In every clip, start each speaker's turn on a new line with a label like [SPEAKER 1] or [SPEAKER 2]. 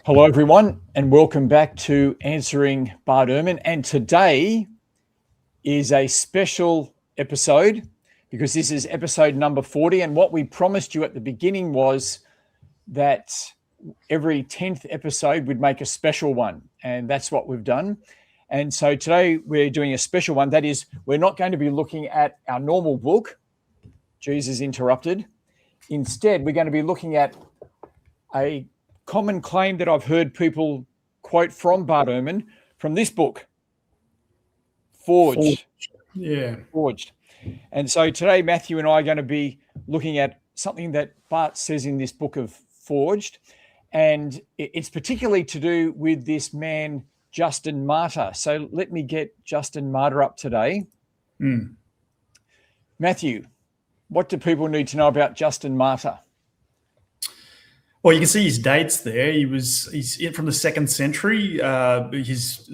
[SPEAKER 1] Hello, everyone, and welcome back to Answering Bart Ehrman. And today is a special episode because this is episode number 40. And what we promised you at the beginning was that every 10th episode we'd make a special one. And that's what we've done. And so today we're doing a special one. That is, we're not going to be looking at our normal book, Jesus Interrupted. Instead, we're going to be looking at a common claim that I've heard people quote from Bart Ehrman from this book, Forged.
[SPEAKER 2] Yeah.
[SPEAKER 1] Forged. And so today, Matthew and I are going to be looking at something that Bart says in this book of Forged. And it's particularly to do with this man, Justin Martyr. So let me get Justin Martyr up today. Matthew, what do people need to know about Justin Martyr?
[SPEAKER 2] Well, you can see his dates there. He's from the 2nd century. He's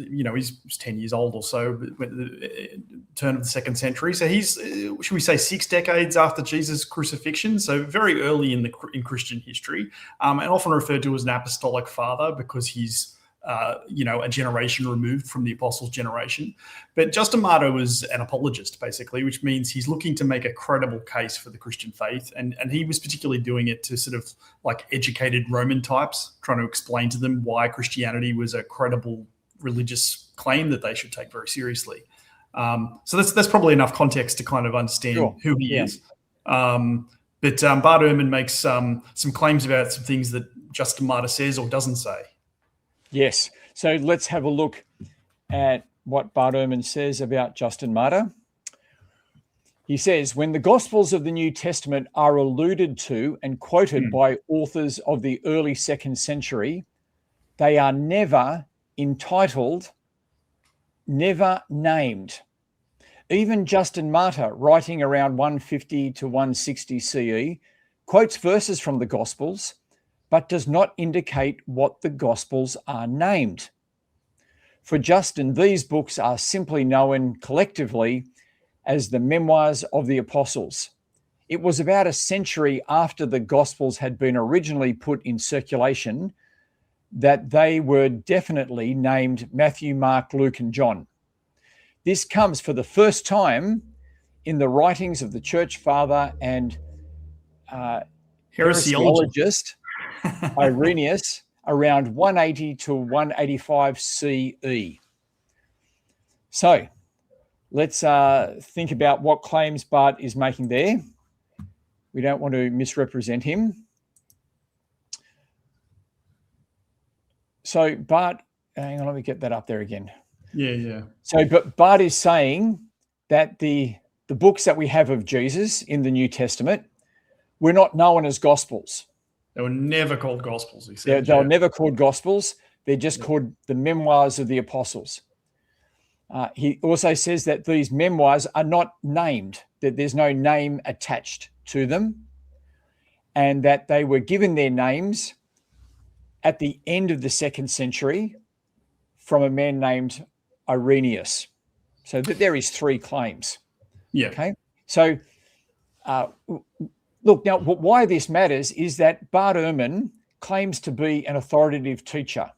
[SPEAKER 2] 10 years old or so, the turn of the 2nd century. So he's, should we say, 6 decades after Jesus' crucifixion. So very early in Christian history, and often referred to as an apostolic father because he's a generation removed from the apostles' generation. But Justin Martyr was an apologist, basically, which means he's looking to make a credible case for the Christian faith. And he was particularly doing it to sort of like educated Roman types, trying to explain to them why Christianity was a credible religious claim that they should take very seriously. So that's probably enough context to kind of understand who he is. But Bart Ehrman makes some claims about some things that Justin Martyr says or doesn't say.
[SPEAKER 1] Yes. So let's have a look at what Bart Ehrman says about Justin Martyr. He says, when the Gospels of the New Testament are alluded to and quoted by authors of the early 2nd century, they are never entitled, never named. Even Justin Martyr, writing around 150 to 160 CE, quotes verses from the Gospels, but does not indicate what the Gospels are named. For Justin, these books are simply known collectively as the memoirs of the apostles. It was about a century after the Gospels had been originally put in circulation that they were definitely named Matthew, Mark, Luke, and John. This comes for the first time in the writings of the church father and heresiologist Irenaeus around 180 to 185 CE. So let's think about what claims Bart is making there. We don't want to misrepresent him. So Bart, hang on, let me get that up there again.
[SPEAKER 2] Yeah.
[SPEAKER 1] So, but Bart is saying that the books that we have of Jesus in the New Testament were not known as Gospels.
[SPEAKER 2] They were never called Gospels, he said.
[SPEAKER 1] They were never called Gospels. They're just called the memoirs of the apostles. He also says that these memoirs are not named, that there's no name attached to them, and that they were given their names at the end of the 2nd century from a man named Irenaeus. So that there is 3 claims.
[SPEAKER 2] Yeah.
[SPEAKER 1] Okay. So, look, now, why this matters is that Bart Ehrman claims to be an authoritative teacher,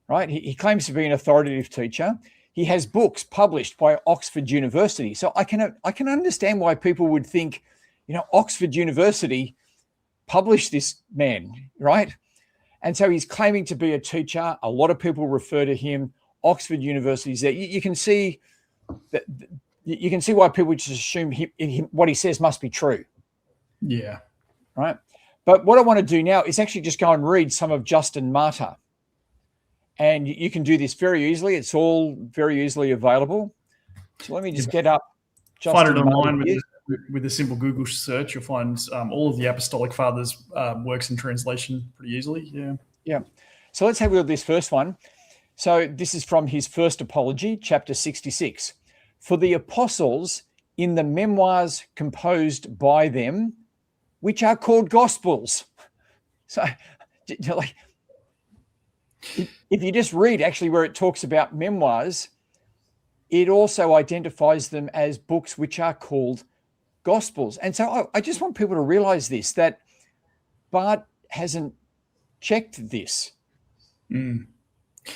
[SPEAKER 1] right? He claims to be an authoritative teacher. He has books published by Oxford University. So I can understand why people would think, Oxford University published this man, right? And so he's claiming to be a teacher. A lot of people refer to him. Oxford University is there. You can see that. You can see why people just assume what he says must be true.
[SPEAKER 2] Yeah.
[SPEAKER 1] Right. But what I want to do now is actually just go and read some of Justin Martyr. And you can do this very easily. It's all very easily available. So let me just get up.
[SPEAKER 2] Justin Find it online with a simple Google search. You'll find all of the Apostolic Fathers' works in translation pretty easily.
[SPEAKER 1] Yeah. So let's have a look at this first one. So this is from his First Apology, chapter 66. For the apostles in the memoirs composed by them, which are called Gospels. So, like, if you just read actually where it talks about memoirs, it also identifies them as books which are called Gospels. And so I just want people to realize this, that Bart hasn't checked this.
[SPEAKER 2] Mm.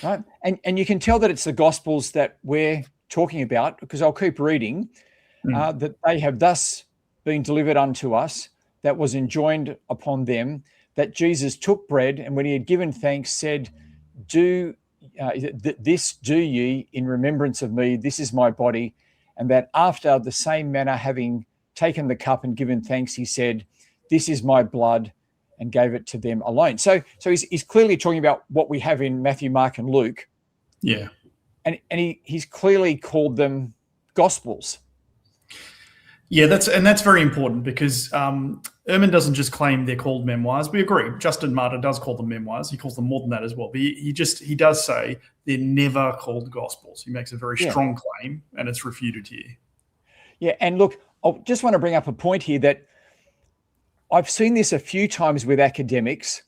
[SPEAKER 1] Right? And you can tell that it's the Gospels that we're talking about, because I'll keep reading, that they have thus been delivered unto us, that was enjoined upon them, that Jesus took bread, and when he had given thanks, said, this do ye in remembrance of me, this is my body. And that after the same manner, having taken the cup and given thanks, he said, this is my blood, and gave it to them alone. So he's clearly talking about what we have in Matthew, Mark, and Luke.
[SPEAKER 2] Yeah.
[SPEAKER 1] And he's clearly called them Gospels.
[SPEAKER 2] Yeah, that's very important, because Ehrman doesn't just claim they're called memoirs. We agree. Justin Martyr does call them memoirs. He calls them more than that as well. But he does say they're never called Gospels. He makes a very strong claim, and it's refuted here.
[SPEAKER 1] Yeah, and look, I just want to bring up a point here that I've seen this a few times with academics,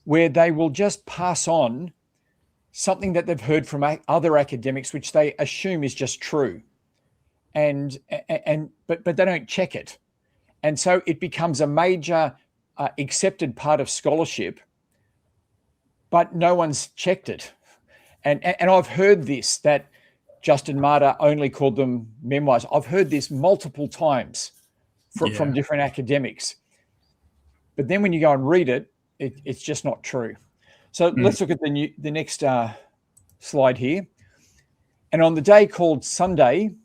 [SPEAKER 1] where they will just pass on something that they've heard from other academics, which they assume is just true, but they don't check it, and so it becomes a major accepted part of scholarship, but no one's checked it. And I've heard this, that Justin Martyr only called them memoirs. I've heard this multiple times from different academics. But then when you go and read it, it's just not true. So let's look at the next slide here. And on the day called Sunday,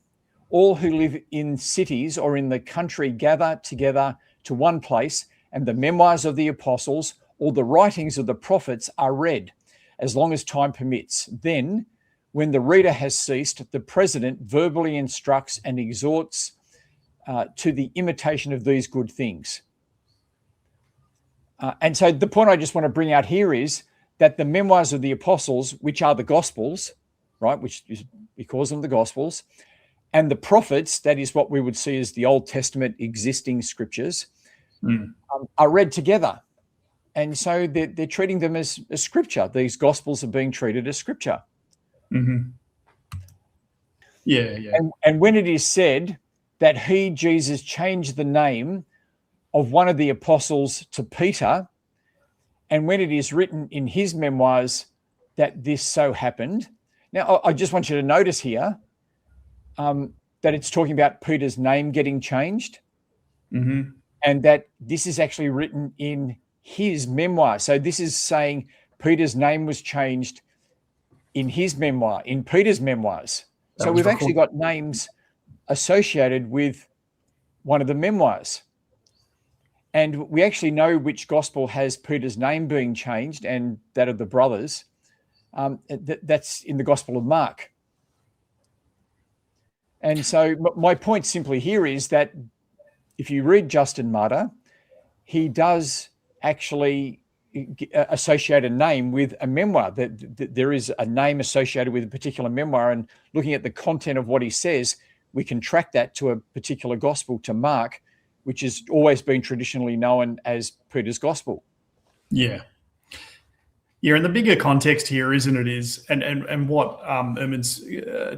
[SPEAKER 1] all who live in cities or in the country gather together to one place, and the memoirs of the apostles or the writings of the prophets are read, as long as time permits. Then, when the reader has ceased, the president verbally instructs and exhorts to the imitation of these good things. And so the point I just want to bring out here is that the memoirs of the apostles, which are the Gospels, right, he calls them the Gospels, and the prophets, that is what we would see as the Old Testament existing scriptures, are read together. And so they're treating them as scripture. These Gospels are being treated as scripture.
[SPEAKER 2] Mm-hmm. Yeah.
[SPEAKER 1] And when it is said that he, Jesus, changed the name of one of the apostles to Peter, and when it is written in his memoirs that this so happened. Now, I just want you to notice here that it's talking about Peter's name getting changed, and that this is actually written in his memoir. So this is saying Peter's name was changed in his memoir, in Peter's memoirs. So we've actually got names associated with one of the memoirs. And we actually know which gospel has Peter's name being changed, and that of the brothers. That's in the Gospel of Mark. And so my point simply here is that if you read Justin Martyr, he does actually associate a name with a memoir. That there is a name associated with a particular memoir, and looking at the content of what he says, we can track that to a particular gospel, to Mark, which has always been traditionally known as Peter's Gospel. Yeah.
[SPEAKER 2] Yeah, and the bigger context here, isn't it, is, and what Ehrman's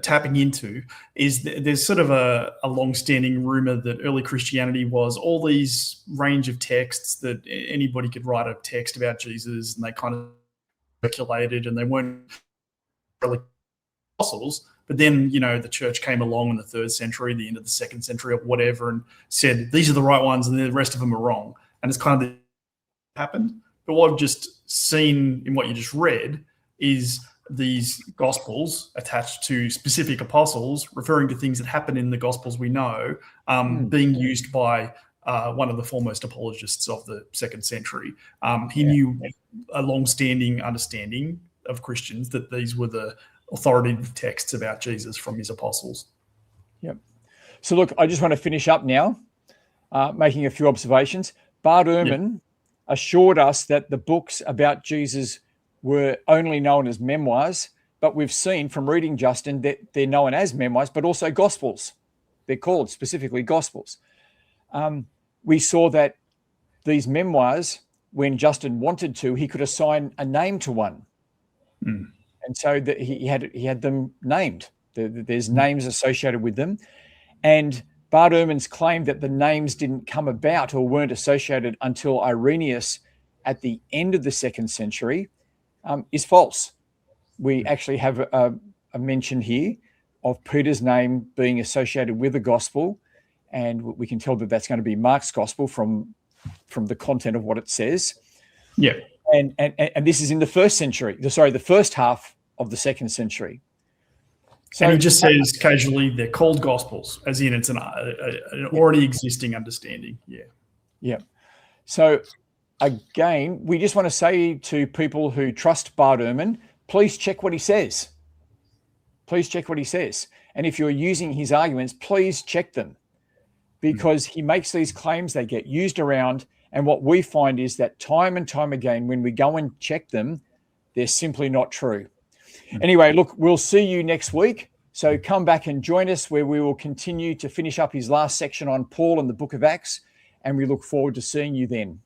[SPEAKER 2] tapping into is there's sort of a long-standing rumor that early Christianity was all these range of texts that anybody could write a text about Jesus, and they kind of circulated, and they weren't really apostles. But then, the church came along in the 3rd century, the end of the 2nd century, or whatever, and said, these are the right ones and the rest of them are wrong. And it's kind of happened. But what I've just seen in what you just read is these Gospels attached to specific apostles, referring to things that happen in the Gospels we know, being used by one of the foremost apologists of the 2nd century. He knew a long-standing understanding of Christians that these were the authoritative texts about Jesus from his apostles.
[SPEAKER 1] Yep. So look, I just want to finish up now, making a few observations. Bart Ehrman assured us that the books about Jesus were only known as memoirs, but we've seen from reading Justin that they're known as memoirs, but also Gospels. They're called specifically Gospels. We saw that these memoirs, when Justin wanted to, he could assign a name to one. And so that he had them named. There's names associated with them. And Bart Ehrman's claim that the names didn't come about or weren't associated until Irenaeus at the end of the 2nd century is false. We actually have a mention here of Peter's name being associated with the gospel, and we can tell that that's going to be Mark's gospel from the content of what it says.
[SPEAKER 2] Yeah.
[SPEAKER 1] And this is in the 1st century, the first half of the 2nd century.
[SPEAKER 2] So and he just says casually they're called gospels, as in it's an already existing understanding. Yeah.
[SPEAKER 1] Yeah. So again, we just want to say to people who trust Bart Ehrman, please check what he says. Please check what he says. And if you're using his arguments, please check them, because he makes these claims, they get used around. And what we find is that time and time again, when we go and check them, they're simply not true. Anyway, look, we'll see you next week. So come back and join us, where we will continue to finish up his last section on Paul and the book of Acts. And we look forward to seeing you then.